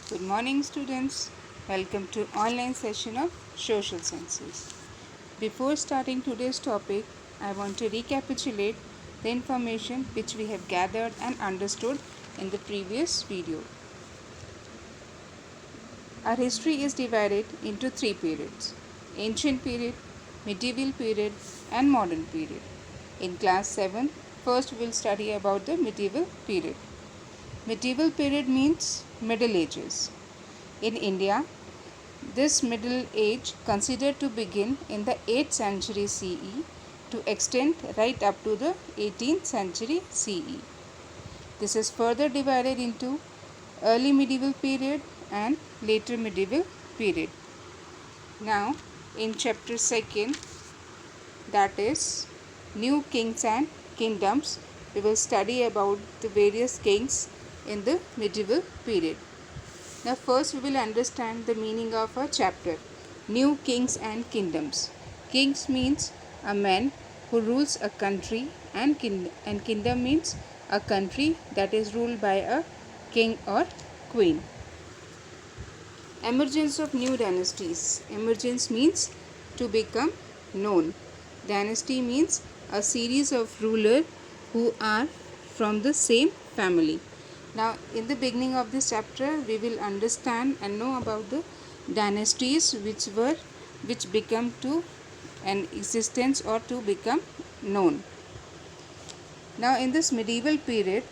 Good morning, students. Welcome to online session of Social Sciences. Before starting today's topic, I want to recapitulate the information which we have gathered and understood in the previous video. Our history is divided into three periods: ancient period, medieval period, and modern period. In class 7, first we will study about the medieval period. Medieval period means Middle Ages. In India, this Middle Age considered to begin in the 8th century CE to extend right up to the 18th century CE. This is further divided into early medieval period and later medieval period. Now, in chapter 2nd, that is New Kings and Kingdoms, we will study about the various kings in the medieval period. Now first we will understand the meaning of a chapter, New Kings and Kingdoms. Kings means a man who rules a country, and kingdom means a country that is ruled by a king or queen. Emergence of new dynasties. Emergence means to become known. Dynasty means a series of rulers who are from the same family. Now, in the beginning of this chapter, we will understand and know about the dynasties which become to an existence or to become known. Now, in this medieval period,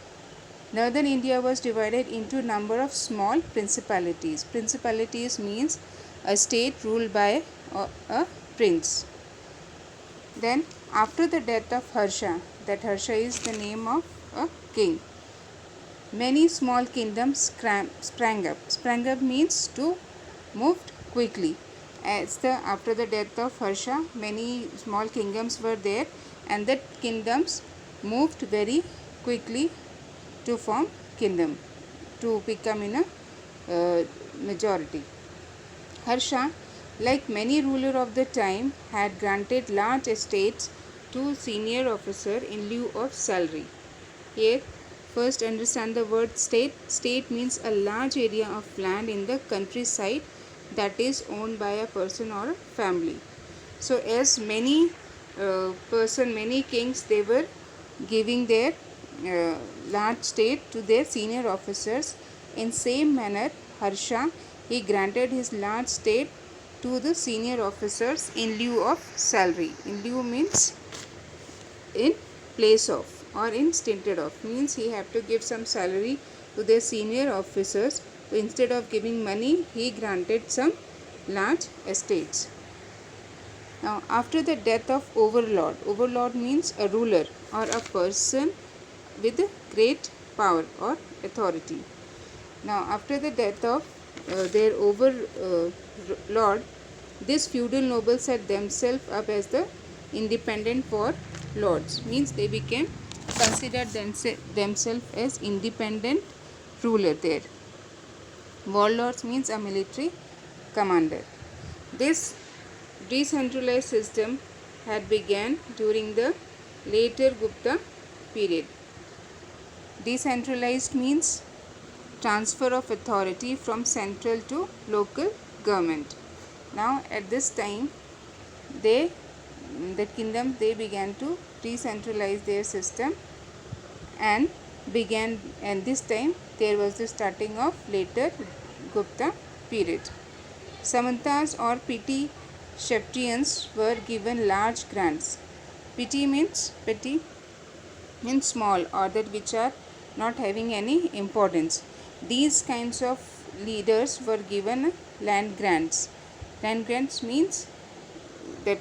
northern India was divided into a number of small principalities. Principalities means a state ruled by a prince. Then, after the death of Harsha, that Harsha is the name of a king, many small kingdoms sprang up. Sprang up means to moved quickly. After the death of Harsha, many small kingdoms were there, and that kingdoms moved very quickly to form kingdom, to become in a majority. Harsha, like many rulers of the time, had granted large estates to senior officer in lieu of salary. Here, first understand the word state. State means a large area of land in the countryside that is owned by a person or a family. So as many many kings, they were giving their large state to their senior officers. In same manner, Harsha, he granted his large state to the senior officers in lieu of salary. In lieu means in place of, or in stinted of, means he have to give some salary to their senior officers. So instead of giving money, he granted some large estates. Now, after the death of overlord means a ruler or a person with great power or authority. Now, after the death of their overlord, these feudal nobles set themselves up as the independent warlords, means they became considered themselves as independent ruler there. Warlords means a military commander. This decentralized system had began during the later Gupta period. Decentralized means transfer of authority from central to local government. Now at this time, the kingdom, they began to decentralize their system and this time there was the starting of later Gupta period. Samantas or petty chieftains were given large grants. Petty means small, or that which are not having any importance. These kinds of leaders were given land grants. Land grants means that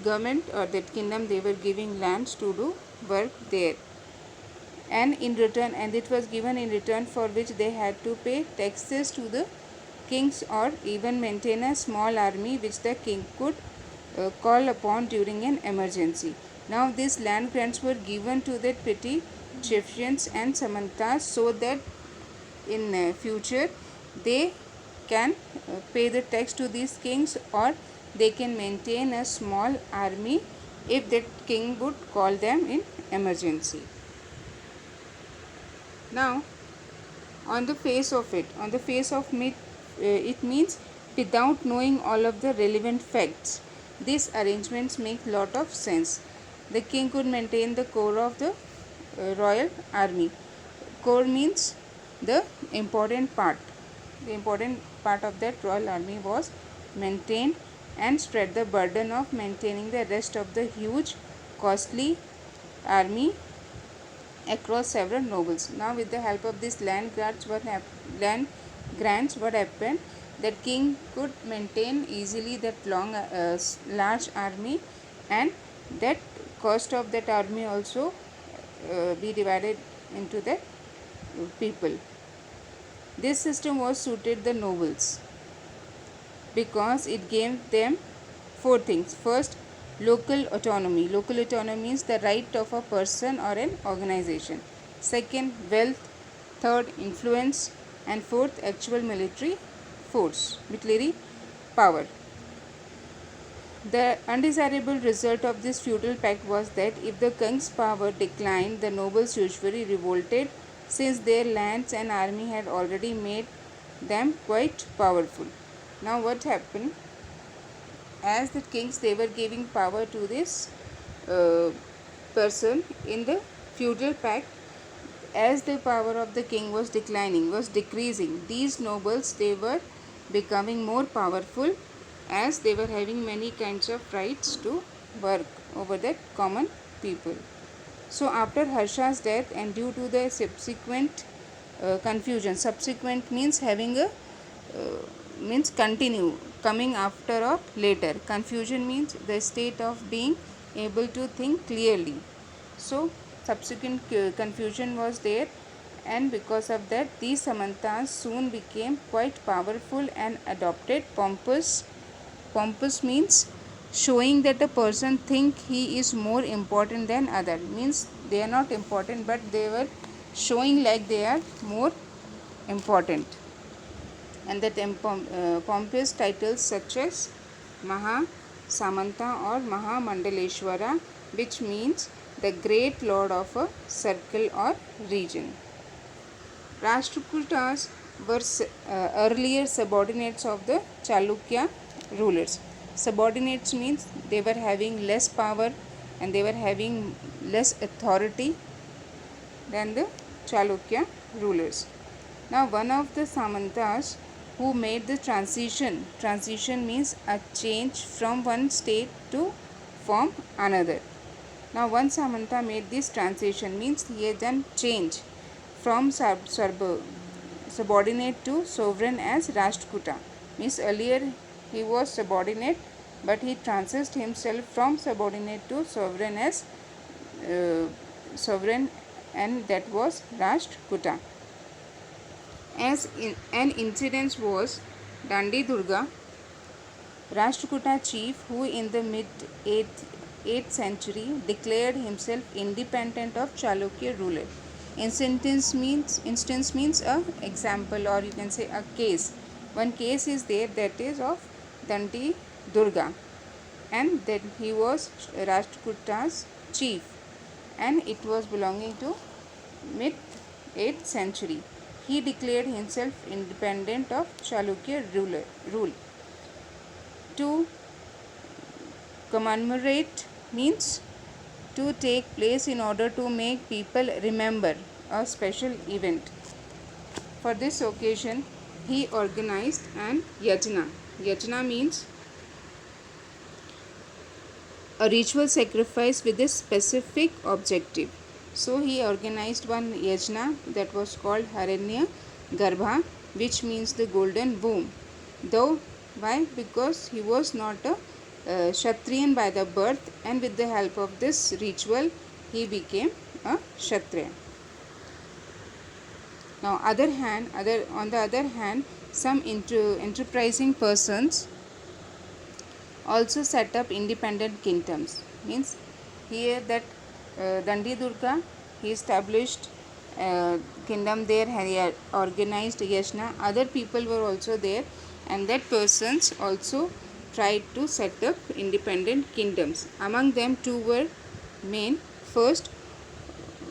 government or that kingdom, they were giving lands to do work there, and it was given in return for which they had to pay taxes to the kings or even maintain a small army which the king could call upon during an emergency. Now these land grants were given to the petty chieftains and samantas so that in future they can pay the tax to these kings, or they can maintain a small army if that king would call them in emergency. Now on the face of it. On the face of it, it means without knowing all of the relevant facts. These arrangements make lot of sense. The king could maintain the core of the royal army. Core means the important part. The important part of that royal army was maintained and spread the burden of maintaining the rest of the huge, costly army across several nobles. Now, with the help of this land grants, what happened? That king could maintain easily that large army, and that cost of that army also be divided into the people. This system was suited the nobles because it gave them four things. First, local autonomy. Local autonomy means the right of a person or an organization. Second, wealth. Third, influence. And fourth, actual military power. The undesirable result of this feudal pact was that if the king's power declined, the nobles usually revolted, since their lands and army had already made them quite powerful. Now what happened? As the kings, they were giving power to this person in the feudal pact. As the power of the king was decreasing, these nobles, they were becoming more powerful, as they were having many kinds of rights to work over the common people. So after Harsha's death, and due to the subsequent confusion, subsequent means having a means continue, coming after or later. Confusion means the state of being able to think clearly. So subsequent confusion was there, and because of that, these Samantas soon became quite powerful and adopted pompous. Pompous means showing that a person think he is more important than other. Means they are not important, but they were showing like they are more important. And that pompous titles such as Maha Samanta or Maha Mandaleshwara, which means the great lord of a circle or region. Rashtrakutas were earlier subordinates of the Chalukya rulers. Subordinates means they were having less power and they were having less authority than the Chalukya rulers. Now, one of the Samantas who made the transition means a change from one state to form another. Now, one Samanta made this transition, means he had done change from subordinate to sovereign as Rashtrakuta. Means earlier he was subordinate, but he transitioned himself from subordinate to sovereign as sovereign, and that was Rashtrakuta. As an incident was Dandi Durga, Rashtrakuta chief who in the mid 8th century declared himself independent of Chalukya ruler. Instance means a example, or you can say a case. One case is there, that is of Dandi Durga, and then he was Rashtrakutas chief, and it was belonging to mid 8th century. He declared himself independent of Chalukya rule. To commemorate means to take place in order to make people remember a special event. For this occasion, he organized an yajna. Yajna means a ritual sacrifice with a specific objective. So he organized one yajna that was called Haranya Garbha, which means the golden womb. Though, why? Because he was not a Kshatriyan by the birth, and with the help of this ritual, he became a Kshatriya. Now, on the other hand, some enterprising persons also set up independent kingdoms. Means here that Dandi Durga, he established kingdom there, he organized yajna. Other people were also there, and that persons also tried to set up independent kingdoms. Among them, two were main. First,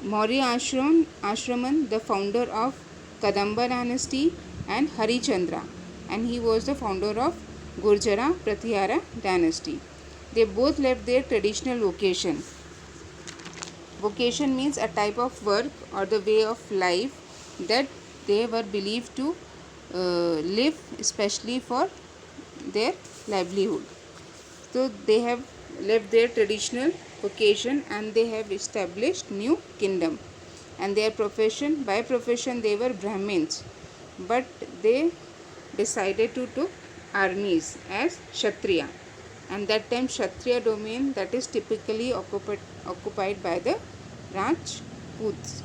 Maurya Ashraman, the founder of Kadamba dynasty, and Harichandra, and he was the founder of Gurjara Pratihara dynasty. They both left their traditional vocation. Vocation means a type of work or the way of life that they were believed to live, especially for their livelihood. So they have left their traditional vocation and they have established new kingdom. And their profession, by profession they were Brahmins, but they decided to took armies as Kshatriya. And that time Kshatriya domain that is typically occupied by the Rajputs.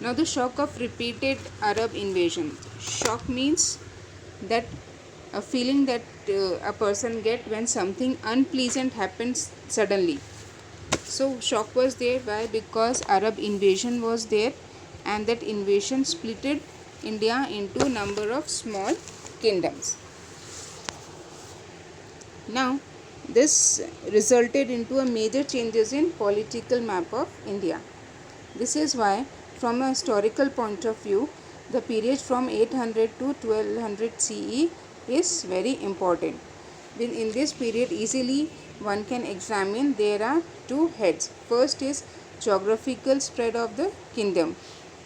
Now the shock of repeated Arab invasion. Shock means that a feeling that a person get when something unpleasant happens suddenly. So shock was there. Why? Because Arab invasion was there, and that invasion splitted India into number of small kingdoms. Now this resulted into a major changes in political map of India. This is why from a historical point of view the period from 800 to 1200 CE is very important. In this period easily one can examine there are two heads. First is geographical spread of the kingdom,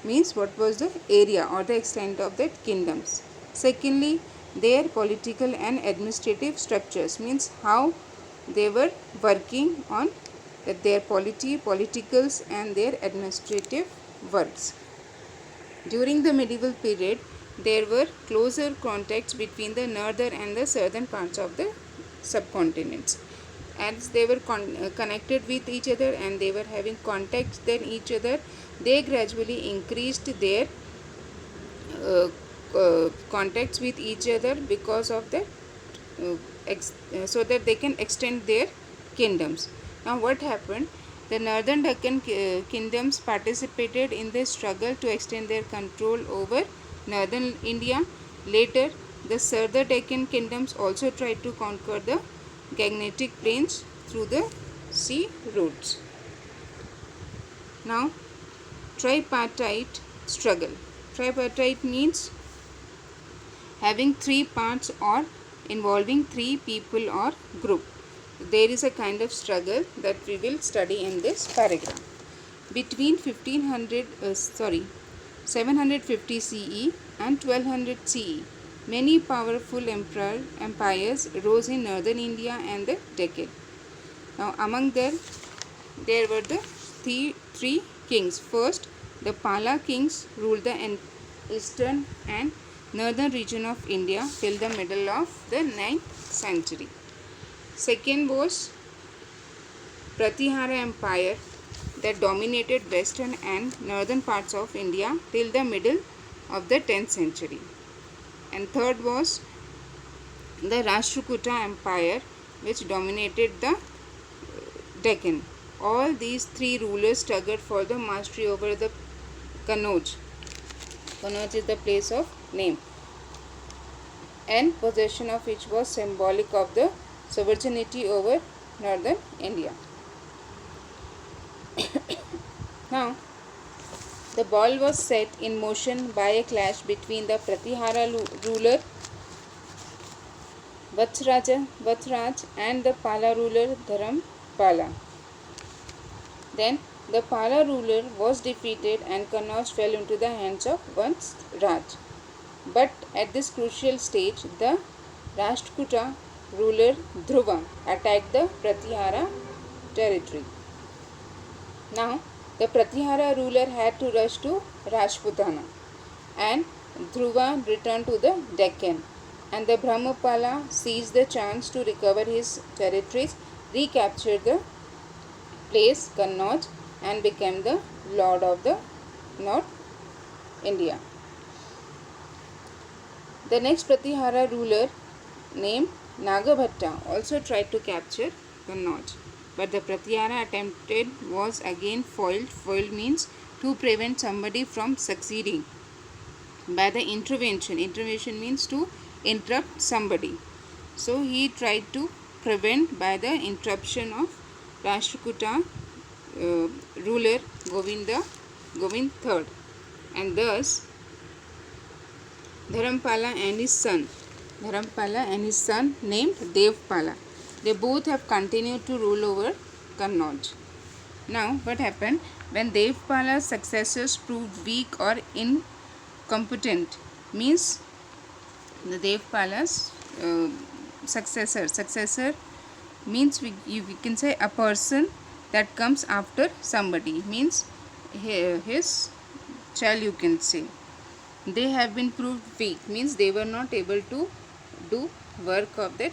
means what was the area or the extent of that kingdoms. Secondly, their political and administrative structures, means how they were working on their politicals and their administrative works. During the medieval period, there were closer contacts between the northern and the southern parts of the subcontinents. As they were connected with each other and they were having contacts with each other, they gradually increased their contacts with each other because of that, so that they can extend their kingdoms. Now what happened? The northern Deccan kingdoms participated in the struggle to extend their control over northern India. Later, the southern Deccan kingdoms also tried to conquer the Gangetic plains through the sea routes. Now, tripartite struggle. Tripartite means having three parts or involving three people or group. There is a kind of struggle that we will study in this paragraph. Between 750 CE and 1200 CE, many powerful empires rose in northern India and the Deccan. Now among them, there were the three kings. First, the Pala kings ruled the eastern and northern region of India till the middle of the 9th century. Second was Pratihara Empire that dominated western and northern parts of India till the middle of the 10th century. And third was the Rashtrakuta Empire which dominated the Deccan. All these three rulers struggled for the mastery over the Kannauj. Kannauj is the place of name, and possession of which was symbolic of the sovereignty over northern India. Now, the ball was set in motion by a clash between the Pratihara ruler Vathraj and the Pala ruler Dharampala. Then the Pala ruler was defeated and Kannauj fell into the hands of Vathraj. But at this crucial stage, the Rashtrakuta ruler Dhruva attacked the Pratihara territory. Now, the Pratihara ruler had to rush to Rajputana, and Dhruva returned to the Deccan, and the Brahmapala seized the chance to recover his territories, recaptured the place Kannauj, and became the lord of the North India. The next Pratihara ruler named Nagabhatta also tried to capture Kannauj, but the Pratihara attempted was again foiled. Foiled means to prevent somebody from succeeding by the intervention. Intervention means to interrupt somebody. So he tried to prevent by the interruption of Rashtrakuta ruler Govind III, and thus Dharampala and his son. Dharampala and his son named Devpala. They both have continued to rule over Kannauj. Now, what happened when Devpala's successors proved weak or incompetent? Means the Devpala's successor means we can say a person that comes after somebody, means his child, you can say. They have been proved weak, means they were not able to do work of that